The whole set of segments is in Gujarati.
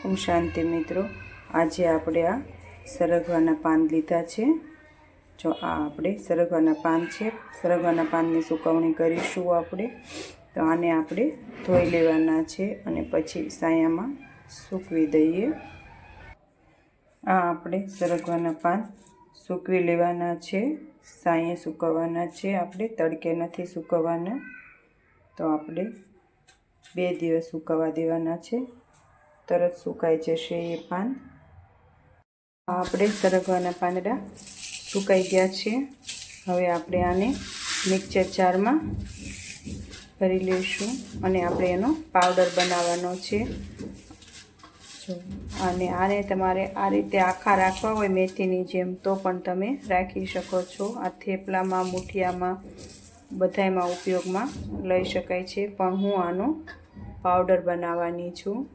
ઓમ શાંતિ મિત્રો, આજે આપણે આ સરગવાના પાન લીધા છે। જો આ આપણે સરગવાના પાન છે। સરગવાના પાનની સુકવણી કરીશું આપણે। તો આને આપણે ધોઈ લેવાના છે અને પછી સાયામાં સૂકવી દઈએ। આ આપણે સરગવાના પાન સૂકવી લેવાના છે, સાયે સૂકવવાના છે આપણે, તડકે નથી સૂકવવાના। તો આપણે 2 દિવસ સૂકવવા દેવાના છે, તરત સુકાઈ જશે એ પાન। આપણે સરગવાના પાંદડા સુકાઈ ગયા છે। હવે આપણે આને મિક્સર જારમાં ભરી લઈશું અને આપણે એનો પાવડર બનાવવાનો છે। અને આને તમારે આ રીતે આખા રાખવા હોય મેથીની જેમ તો પણ તમે રાખી શકો છો। આ થેપલામાં, મુઠિયામાં બધાયમાં ઉપયોગમાં લઈ શકાય છે, પણ હું આનો પાવડર બનાવવાની છું।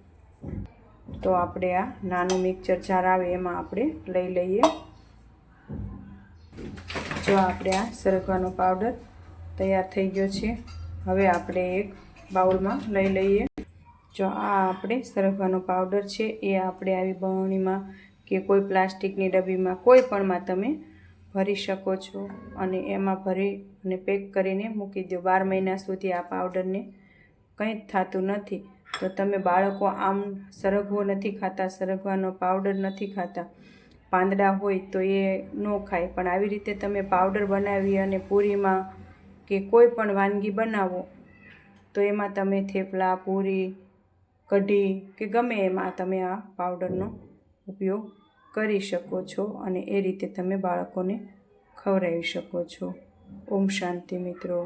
તો આપણે આ નાનું મિક્સર જાર આવે એમાં આપણે લઈ લઈએ। જો આપણે આ સરગવાનો પાવડર તૈયાર થઈ ગયો છે। હવે આપણે એક બાઉલમાં લઈ લઈએ। જો આ આપણે સરગવાનો પાવડર છે એ આપણે આવી બરણીમાં કે કોઈ પ્લાસ્ટિકની ડબ્બીમાં કોઈ પણમાં તમે ભરી શકો છો અને એમાં ભરી અને પેક કરીને મૂકી દો। 12 મહિના સુધી આ પાવડરને કંઈ જ થતું નથી। તો તમે બાળકો આમ સરગવો નથી ખાતા, સરગવાનો પાવડર નથી ખાતા, પાંદડા હોય તો એ ન ખાય, પણ આવી રીતે તમે પાવડર બનાવી અને પૂરીમાં કે કોઈ પણ વાનગી બનાવો તો એમાં તમે થેપલા, પૂરી, કઢી કે ગમે એમાં તમે આ પાવડરનો ઉપયોગ કરી શકો છો અને એ રીતે તમે બાળકોને ખવડાવી શકો છો। ઓમ શાંતિ મિત્રો।